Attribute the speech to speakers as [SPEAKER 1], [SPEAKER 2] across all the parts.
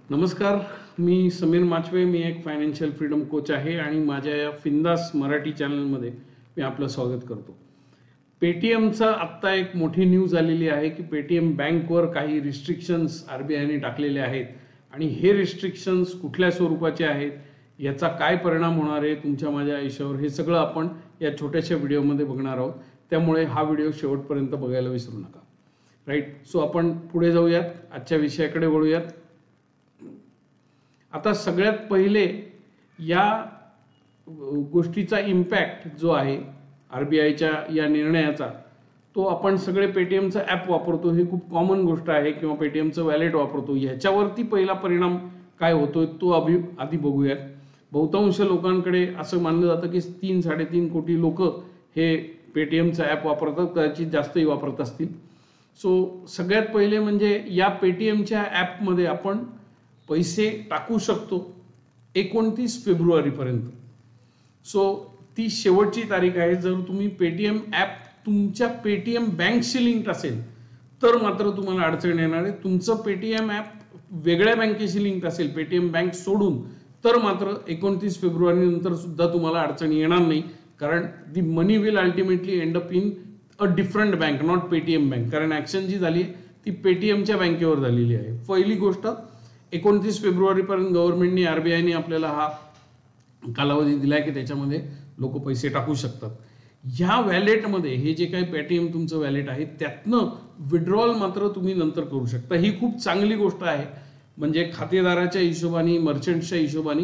[SPEAKER 1] नमस्कार. मी समीर माचवे. मी एक financial freedom coach आहे आणि माझ्या या फिंदास मराठी चॅनलमध्ये मी आपलं स्वागत करतो. पेटीएमचा आत्ता एक मोठी न्यूज आलेली आहे की पेटीएम बँकवर काही रिस्ट्रिक्शन्स आरबीआयने टाकलेले आहेत आणि हे रिस्ट्रिक्शन्स कुठल्या स्वरूपाचे आहेत, याचा काय परिणाम होणार आहे तुमच्या माझ्या आयुष्यावर, हे सगळं आपण या छोट्याशा व्हिडिओमध्ये बघणार आहोत. त्यामुळे हा व्हिडिओ शेवटपर्यंत बघायला विसरू नका. राईट. सो आपण पुढे जाऊयात, आजच्या विषयाकडे वळूयात. आता सगळ्यात पहिले या गोष्टीचा इम्पॅक्ट जो आहे आरबीआयच्या या निर्णयाचा, तो आपण सगळे पेटीएमचं ॲप वापरतो, हे खूप कॉमन गोष्ट आहे, किंवा पेटीएमचं वॅलेट वापरतो, ह्याच्यावरती पहिला परिणाम काय होतोय तो आधी बघूयात. बहुतांश लोकांकडे असं मानलं जातं की 3-3.5 कोटी लोक हे पेटीएमचं ॲप वापरतात, कदाचित जास्तही वापरत असतील. सो सगळ्यात पहिले म्हणजे या पेटीएमच्या ॲपमध्ये आपण पैसे टाकू शकतो 29 फेब्रुवारीपर्यंत. सो ती शेवटची तारीख आहे. जर तुम्ही पेटीएम ॲप तुमच्या पेटीएम बँकशी लिंक असेल तर मात्र तुम्हाला अडचण येणार आहे. तुमचं पेटीएम ॲप वेगळ्या बँकेशी लिंक असेल, पेटीएम बँक सोडून, तर मात्र 29 फेब्रुवारी नंतर सुद्धा तुम्हाला अडचण येणार नाही, कारण the money will ultimately end up in a different bank, not Paytm bank. कारण ऍक्शन जी झाली ती पेटीएमच्या बँकेवर झालेली आहे. पहिली गोष्ट, 29 फेब्रुवारीपर्यंत गव्हर्नमेंटने, आरबीआयने आपल्याला हा कालावधी दिलाय की त्याच्यामध्ये लोक पैसे टाकू शकतात. ह्या वॅलेटमध्ये, हे जे काही पेटीएम तुमचं वॅलेट आहे त्यातनं विड्रॉल मात्र तुम्ही नंतर करू शकता. ही खूप चांगली गोष्ट आहे. म्हणजे खातेदाराच्या हिशोबाने, मर्चंटच्या हिशोबाने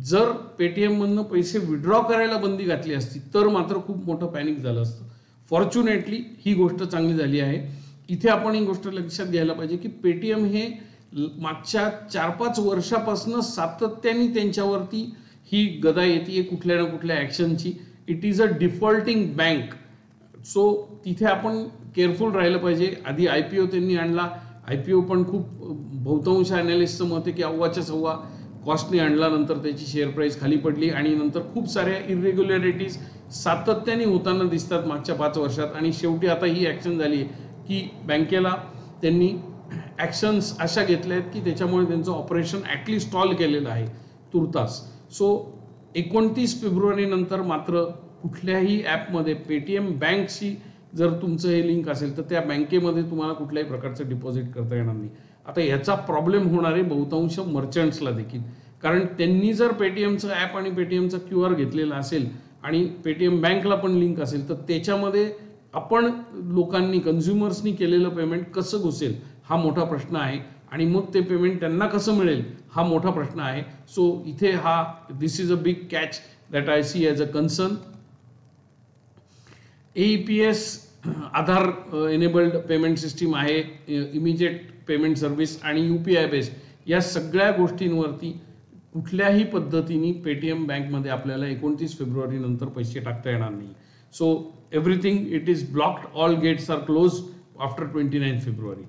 [SPEAKER 1] जर पेटीएम मधनं पैसे विड्रॉ करायला बंदी घातली असती तर मात्र खूप मोठं पॅनिक झालं असतं. फॉर्च्युनेटली ही गोष्ट चांगली झाली आहे. इथे आपण ही गोष्ट लक्षात घ्यायला पाहिजे की पेटीएम हे मागच्या 4-5 वर्षापासून सातत्याने त्यांच्यावरती ही गदा येते कुठल्या ना कुठल्या ऍक्शनची. It is a defaulting bank. So तिथे आपण केअरफुल राहिलं पाहिजे. आधी आयपीओ त्यांनी आणला. आयपीओ पण खूप बहुतांश अनालिस्टचं मत आहे की अव्वाच्या सव्वा कॉस्टने आणला. नंतर त्याची शेअर प्राइस खाली पडली आणि नंतर खूप साऱ्या इरेग्युलॅरिटीज सातत्याने होताना दिसतात मागच्या 5 वर्षात. आणि शेवटी आता ही ऍक्शन झाली आहे की बँकेला त्यांनी ऍक्शन्स अशा घेतल्या आहेत की त्याच्यामुळे त्यांचं ऑपरेशन ऍटलीस्ट स्टॉल केलेलं आहे तुर्तास. सो 29 फेब्रुवारी नंतर मात्र कुठल्याही ॲपमध्ये पेटीएम बँकशी जर तुमचं हे लिंक असेल तर त्या बँकेमध्ये तुम्हाला कुठल्याही प्रकारचं डिपॉझिट करता येणार नाही. आता याचा प्रॉब्लेम होणार आहे बहुतांश मर्चंट्सला देखील, कारण त्यांनी जर पेटीएमचं ॲप आणि पेटीएमचा QR घेतलेला असेल आणि पेटीएम बँकला पण लिंक असेल तर त्याच्यामध्ये आपण लोकांनी, कन्झ्युमर्सनी केलेलं पेमेंट कसं घुसेल हा मोठा प्रश्न आहे. आणि मग ते पेमेंट त्यांना कसं मिळेल हा मोठा प्रश्न आहे. सो इथे this is a big catch that I see as a concern. AEPS Aadhaar enabled payment system आहे, इमिजिएट पेमेंट सर्व्हिस आणि UPI बेस्ड, या सगळ्या गोष्टींवरती कुठल्याही पद्धतीने पेटीएम बँकमध्ये आपल्याला 29 फेब्रुवारी नंतर पैसे टाकता येणार नाही. So everything it is blocked, all gates are close after 29 फेब्रुवारी.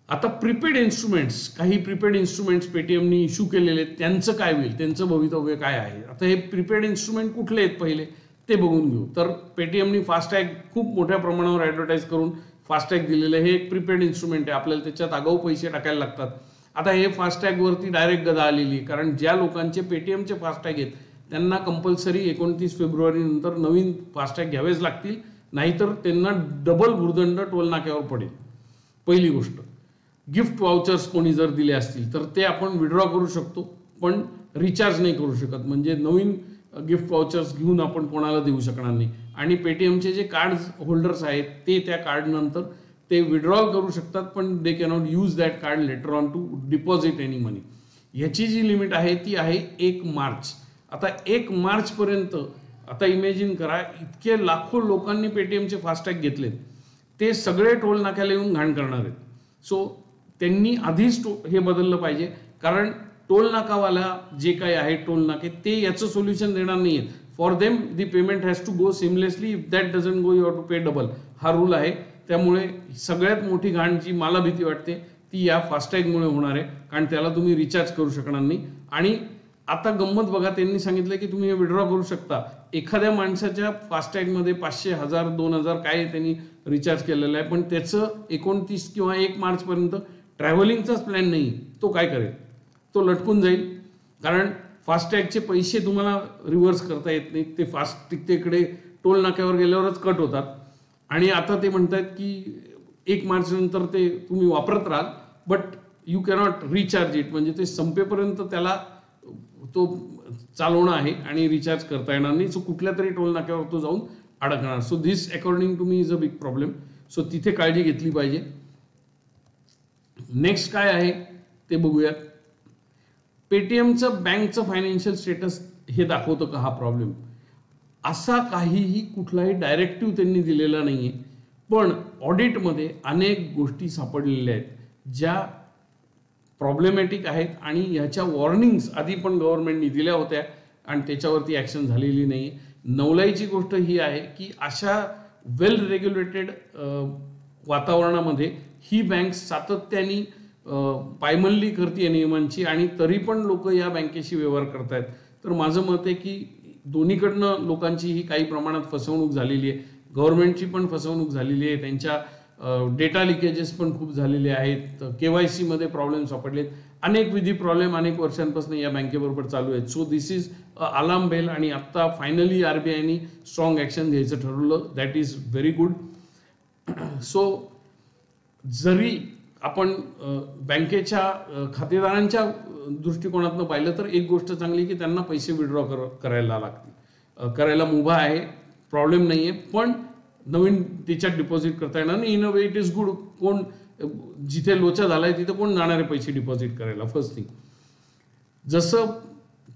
[SPEAKER 1] आता प्रीपेड इन्स्ट्रुमेंट्स, काही प्रीपेड इन्स्ट्रुमेंट्स पेटीएमनी इश्यू केलेले आहेत, त्यांचं काय होईल, त्यांचं भवितव्य काय आहे. आता हे प्रीपेड इन्स्ट्रुमेंट कुठले आहेत पहिले ते बघून घेऊ. तर पेटीएमनी फास्टॅग खूप मोठ्या प्रमाणावर ॲडव्हर्टाईज करून फास्टॅग दिलेलं आहे. हे एक प्रीपेड इन्स्ट्रुमेंट आहे, आपल्याला त्याच्यात आगाऊ पैसे टाकायला लागतात. आता हे फास्टॅगवरती डायरेक्ट गदा आलेली आहे, कारण ज्या लोकांचे पेटीएमचे फास्टॅग आहेत त्यांना कंपल्सरी 29 फेब्रुवारी नंतर नवीन फास्टॅग घ्यावेच लागतील, नाहीतर त्यांना डबल भुर्दंड टोल नाक्यावर पडेल. पहिली गोष्ट. गिफ्ट वाउचर्स कोणी जर दिले असतील तर ते आपण विड्रॉ करू शकतो, पण रिचार्ज नाही करू शकत. म्हणजे नवीन गिफ्ट वाउचर्स घेऊन आपण कोणाला देऊ शकणार नाही. आणि पेटीएमचे जे कार्ड होल्डर्स आहेत ते त्या कार्ड नंतर ते विड्रॉल करू शकतात, पण they cannot use that card later on to deposit any money. ह्याची जी लिमिट आहे ती आहे 1 मार्च. आता 1 मार्च पर्यंत, आता इमॅजिन करा, इतके लाखो लोकांनी पेटीएमचे फास्टॅग घेतलेत, ते सगळे टोल नाक्याला येऊन घाण करणार आहेत. सो त्यांनी आधीच हे बदललं पाहिजे, कारण टोल नाकावाला जे काही आहे टोल नाके ते याचं सोल्युशन देणार नाहीये. For them the payment has to go seamlessly. If that doesn't go you have to pay double, हा रूल आहे. त्यामुळे सगळ्यात मोठी घाण जी मला भीती वाटते ती या फास्टॅगमुळे होणार आहे, कारण त्याला तुम्ही रिचार्ज करू शकणार नाही. आणि आता गंमत बघा, त्यांनी सांगितलं की तुम्ही हे विड्रॉ करू शकता. एखाद्या माणसाच्या फास्टॅगमध्ये 500, 1000, 2000 काय त्यांनी रिचार्ज केलेलं आहे, पण त्याचं 29 किंवा 1 मार्च पर्यंत ट्रॅव्हलिंगचाच प्लॅन नाही, तो काय करेल? तो लटकून जाईल, कारण फास्टॅगचे पैसे तुम्हाला रिव्हर्स करता येत नाहीत, ते तिकडे टोल नाक्यावर गेल्यावरच कट होतात. आणि आता ते म्हणतात की 1 मार्च नंतर ते तुम्ही वापरत राहाल, but you cannot recharge it, म्हणजे ते संपेपर्यंत त्याला तो चालवणं आहे आणि रिचार्ज करता येणार नाही. सो कुठल्या तरी टोल नाक्यावर तो जाऊन अडकणार. So this according to me is a big problem. So तिथे काळजी घेतली पाहिजे. नेक्स्ट काय आहे ते बघूयात. पेटीएमचं बँकचं फायनान्शियल स्टेटस हे दाखवतं का हा प्रॉब्लेम? असा काहीही कुठलाही डायरेक्टिव्ह त्यांनी दिलेला नाहीये, पण ऑडिटमध्ये अनेक गोष्टी सापडलेल्या आहेत ज्या प्रॉब्लेमॅटिक आहेत आणि ह्याच्या वॉर्निंग्स आधी पण गव्हर्नमेंटनी दिल्या होत्या आणि त्याच्यावरती ऍक्शन झालेली नाही. नवलाईची गोष्ट ही आहे की अशा वेल रेग्युलेटेड वातावरणामध्ये ही बँक सातत्याने पायमल्ली करते नियमांची आणि तरी पण लोक या बँकेशी व्यवहार करतायत. तर माझं मत आहे की दोन्हीकडनं लोकांची ही काही प्रमाणात फसवणूक झालेली आहे. गव्हर्नमेंटची पण फसवणूक झालेली आहे, त्यांच्या डेटा लिकेजेस पण खूप झालेले आहेत, KYC मध्ये प्रॉब्लेम सापडलेत, अनेक विधी प्रॉब्लेम अनेक वर्षांपासून या बँकेबरोबर चालू आहेत. So this is alarm bell आणि आता फायनली RBIने स्ट्रॉंग ऍक्शन घ्यायचं ठरवलं. That is very good. So जरी आपण बँकेच्या खातेदारांच्या दृष्टिकोनातून पाहिलं तर एक गोष्ट चांगली की त्यांना पैसे विड्रॉ करायला लागतील, करायला मुभा आहे, प्रॉब्लेम नाहीये, पण नवीन त्याच्यात डिपॉझिट करता येणार नाही. In a way it is good. कोण जिथे लोचा झालाय तिथे कोण जाणारे पैसे डिपॉझिट करायला? First thing. जसं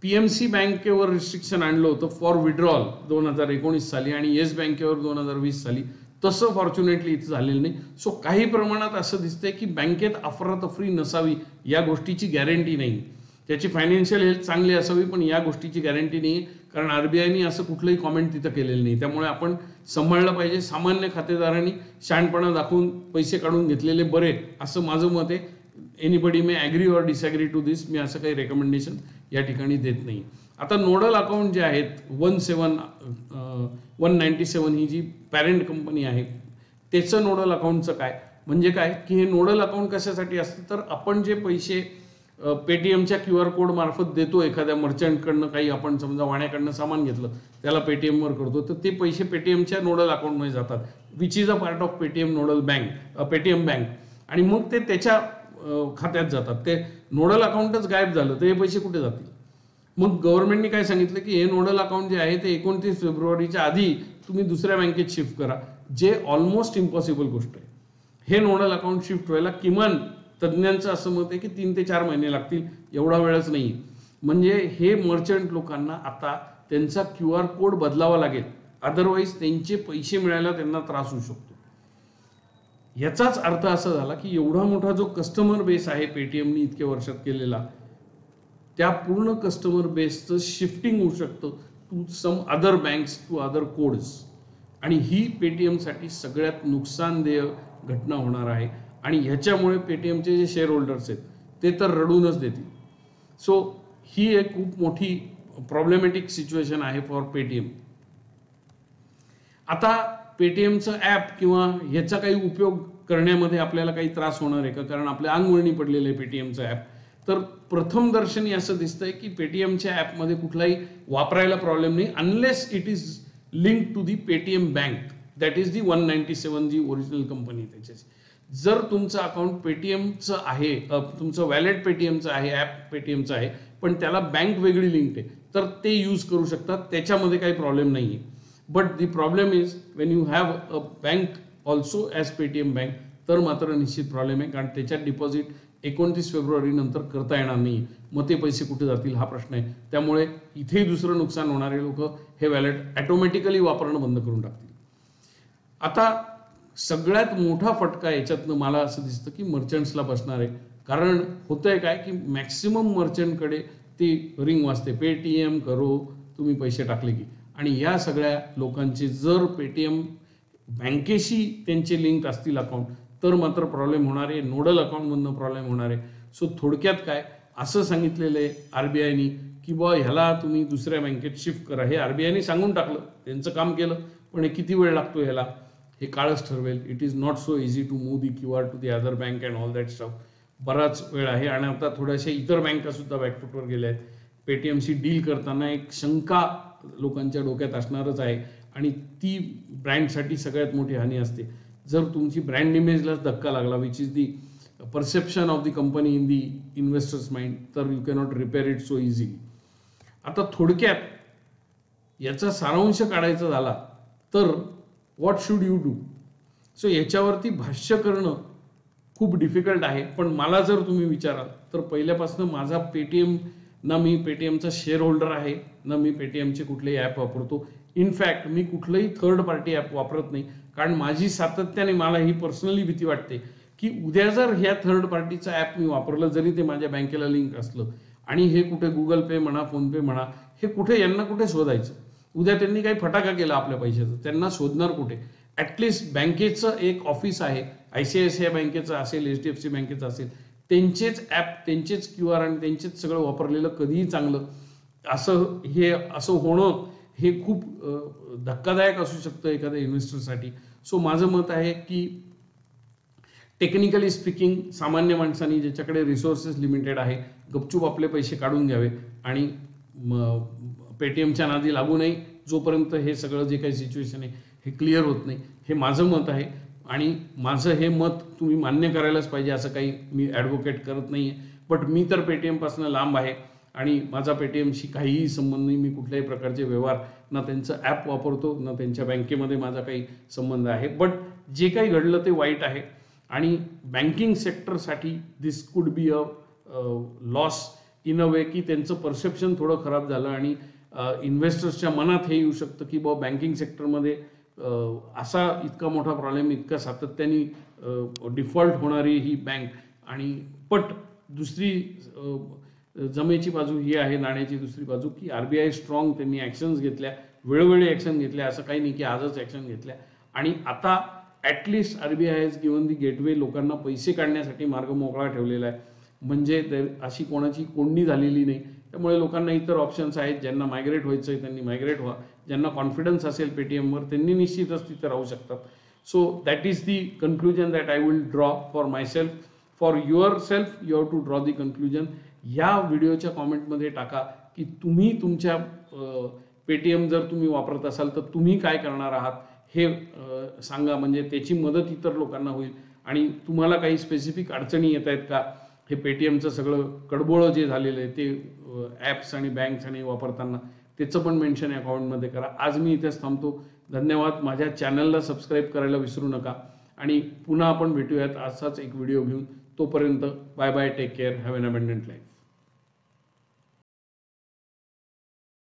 [SPEAKER 1] PMC बँकेवर रिस्ट्रिक्शन आणलं होतं फॉर विड्रॉल 2019 साली आणि येस बँकेवर 2020 साली, तसं फॉर्च्युनेटली इथे झालेलं नाही. सो काही प्रमाणात असं दिसतंय की बँकेत अफरातफरी नसावी या गोष्टीची गॅरंटी नाही. त्याची फायनान्शियल हेल्थ चांगली असावी पण या गोष्टीची गॅरंटी नाही, कारण RBIने असं कुठलंही कॉमेंट तिथं केलेलं नाही. त्यामुळे आपण सांभाळलं पाहिजे. सामान्य खातेदारांनी शहाणपणा दाखवून पैसे काढून घेतलेले बरे असं माझं मत आहे. Anybody may agree or disagree to this. मी असं काही रेकमेंडेशन या ठिकाणी देत नाही. आता नोडल अकाउंट जे आहेत 197 ही जी पॅरेंट कंपनी आहे त्याचं नोडल अकाउंटचं काय म्हणजे काय की हे नोडल अकाउंट कशासाठी असतं तर आपण जे पैसे पेटीएमच्या QR कोड मार्फत देतो एखाद्या मर्चंटकडनं, काही आपण समजा वाण्याकडनं सामान घेतलं त्याला पेटीएमवर करतो, तर ते पैसे पेटीएमच्या नोडल अकाउंटमध्ये जातात, which is a part of Paytm nodal bank, Paytm bank, आणि मग ते त्याच्या खात्यात जातात. ते नोडल अकाउंटच गायब झालं तर हे पैसे कुठे जातील? मग गव्हर्नमेंटने काय सांगितलं की हे नोडल अकाउंट जे आहे ते 29 फेब्रुवारीच्या आधी तुम्ही दुसऱ्या बँकेत शिफ्ट करा, जे ऑलमोस्ट इम्पॉसिबल गोष्ट आहे. हे नोडल अकाउंट शिफ्ट व्हायला किमान तज्ज्ञांचं असं मत आहे की 3 ते 4 महिने लागतील, एवढा वेळच नाही. म्हणजे हे मर्चंट लोकांना आता त्यांचा QR कोड बदलावा लागेल, अदरवाईज त्यांचे पैसे मिळायला त्यांना त्रास होऊ शकतो. याचाच अर्थ असा झाला की एवढा मोठा जो कस्टमर बेस आहे पेटीएमनी इतक्या वर्षात केलेला, त्या पूर्ण कस्टमर बेसचं शिफ्टिंग होऊ शकतं to some other banks, to other codes, आणि ही पेटीएमसाठी सगळ्यात नुकसानदेय घटना होणार आहे. आणि ह्याच्यामुळे पेटीएमचे जे शेअर होल्डर्स आहेत ते तर रडूनच देतील. सो ही एक खूप मोठी प्रॉब्लेमॅटिक सिच्युएशन आहे फॉर पेटीएम. आता पेटीएमचं ऍप किंवा ह्याचा काही उपयोग करण्यामध्ये आपल्याला काही त्रास होणार आहे का? कारण आपल्या अंगवळणी पडलेलं आहे पेटीएमचं ऍप. तर प्रथम दर्शनी असं दिसतंय की पेटीएमच्या ऍपमध्ये कुठलाही वापरायला प्रॉब्लेम नाही, unless it is link to the Paytm bank, that is the 197 जी ओरिजिनल कंपनी त्याच्याची. जर तुमचं अकाउंट पेटीएमचं आहे, तुमचं वॅलेट पेटीएमचं आहे, ऍप पेटीएमचं आहे, पण त्याला बँक वेगळी लिंक आहे, तर ते यूज करू शकतात, त्याच्यामध्ये काही प्रॉब्लेम नाहीये. But the problem is Wien you have a bank also as Paytm bank, तर मात्र निश्चित प्रॉब्लेम आहे, कारण त्याच्यात डिपॉझिट 29 फेब्रुवारी नंतर करता येणार नाही. मग ते पैसे कुठे जातील हा प्रश्न आहे. त्यामुळे इथेही दुसरं नुकसान होणारे लोक हे वॅलेट ऑटोमॅटिकली वापरणं बंद करून टाकतील. आता सगळ्यात मोठा फटका याच्यातनं मला असं दिसतं की मर्चंट्सला बसणार आहे. कारण होतंय काय की मॅक्सिमम मर्चंटकडे ती रिंग वाजते, पेटीएम करो, तुम्ही पैसे टाकले की, आणि या सगळ्या लोकांचे जर पेटीएम बँकेशी त्यांचे लिंक असतील अकाउंट, तर मात्र प्रॉब्लेम होणार आहे, नोडल अकाउंटमधनं प्रॉब्लेम होणार आहे. सो थोडक्यात काय असं सांगितलेलं आहे RBIने की बा ह्याला तुम्ही दुसऱ्या बँकेत शिफ्ट करा. हे RBIने सांगून टाकलं, त्यांचं काम केलं, पण किती वेळ लागतो ह्याला हे काळच ठरवेल. It is not so easy to move the QR to the other bank and all that stuff. बराच वेळ आहे आणि आता थोड्याशा इतर बँका सुद्धा बॅकफुटवर गेल्या आहेत. पेटीएमशी डील करताना एक शंका लोकांच्या डोक्यात असणारच आहे आणि ती ब्रँडसाठी सगळ्यात मोठी हानी असते. जर तुमची ब्रँड इमेजलाच धक्का लागला, which is the perception of the company in the investors mind, तर you cannot repair it so easily. आता थोडक्यात याचा सारांश काढायचा झाला तर what should you do. So याच्यावरती भाष्य करणं खूप डिफिकल्ट आहे, पण मला जर तुम्ही विचाराल तर पहिल्यापासून माझा पेटीएम, ना मी पेटीएमचा शेअर होल्डर आहे, ना मी पेटीएमचे कुठलेही ॲप वापरतो. इनफॅक्ट मी कुठलंही थर्ड पार्टी ॲप वापरत नाही, कारण माझी सातत्याने मला ही पर्सनली भीती वाटते की उद्या जर ह्या थर्ड पार्टीचं ॲप मी वापरलं, जरी ते माझ्या बँकेला लिंक असलं आणि हे कुठे गुगल पे म्हणा, फोन पे म्हणा, हे कुठे यांना कुठे शोधायचं. उद्या त्यांनी काही फटाका केला आपल्या पैशाचा, त्यांना शोधणार कुठे. ॲटलिस्ट बँकेचं एक ऑफिस आहे, ICICI बँकेचं असेल, HDFC बँकेचं असेल, त्यांचेच ॲप, त्यांचेच QR आणि त्यांचेच सगळं वापरलेलं कधीही चांगलं. असं होणं हे खूप धक्कादायक असू शकतं एखाद्या इन्व्हेस्टरसाठी. सो माझं मत आहे की टेक्निकली स्पीकिंग सामान्य माणसांनी, ज्याच्याकडे रिसोर्सेस लिमिटेड आहे, गपचूप आपले पैसे काढून घ्यावे आणि पेटीएमच्या नादी लागू नये जोपर्यंत हे सगळं जे काही सिच्युएशन आहे हे क्लिअर होत नाही. हे माझं मत आहे आणि माझं हे मत तुम्ही मान्य करायलाच पाहिजे, असं काही मी ॲडव्होकेट करत नाही आहे. बट मी तर पेटीएमपासून लांब आहे आणि माझा पेटीएमशी काहीही संबंध नाही. मी कुठल्याही प्रकारचे व्यवहार, ना त्यांचं ॲप वापरतो, ना त्यांच्या बँकेमध्ये माझा काही संबंध आहे. बट जे काही घडलं ते वाईट आहे आणि banking सेक्टरसाठी this could be a loss in अ वे, की त्यांचं परसेप्शन थोडं खराब झालं आणि इन्व्हेस्टर्सच्या मनात हे येऊ शकतं की बाबा बँकिंग सेक्टरमध्ये असा इतका मोठा प्रॉब्लेम, इतका सातत्याने डिफॉल्ट होणारी ही बँक. आणि पट दुसरी जमेची बाजू ही आहे नाण्याची दुसरी बाजू, की RBI स्ट्रॉंग, त्यांनी ॲक्शन्स घेतल्या, वेळोवेळी ॲक्शन घेतल्या, असं काही नाही की आजच ॲक्शन घेतल्या. आणि आता at least RBI has given the gateway, लोकांना पैसे काढण्यासाठी मार्ग मोकळा ठेवलेला आहे. म्हणजे अशी कोणाची कोंडी झालेली नाही. त्यामुळे लोकांना इतर ऑप्शन्स आहेत. ज्यांना मायग्रेट व्हायचं आहे त्यांनी मायग्रेट व्हा, ज्यांना कॉन्फिडन्स असेल पेटीएमवर त्यांनी निश्चितच तिथे राहू शकतात. So that is the conclusion that I will draw for myself. For yourself you have to draw the conclusion. या व्हिडिओच्या कॉमेंटमध्ये टाका की तुम्ही तुमच्या पेटीएम जर तुम्ही वापरत असाल तर तुम्ही काय करणार आहात हे सांगा. म्हणजे त्याची मदत इतर लोकांना होईल. आणि तुम्हाला काही स्पेसिफिक अडचणी येत आहेत का, हे पेटीएमचं सगळं कडबोळं जे झालेलं आहे ते ॲप्स आणि बँक्स आणि वापरताना, त्याचं पण मेन्शन या कॉमेंटमध्ये करा. आज मी इथेच थांबतो. धन्यवाद. माझ्या चॅनलला सबस्क्राईब करायला विसरू नका आणि पुन्हा आपण भेटूयात असाच एक व्हिडिओ घेऊन. तोपर्यंत bye bye, take care, have an abundant life.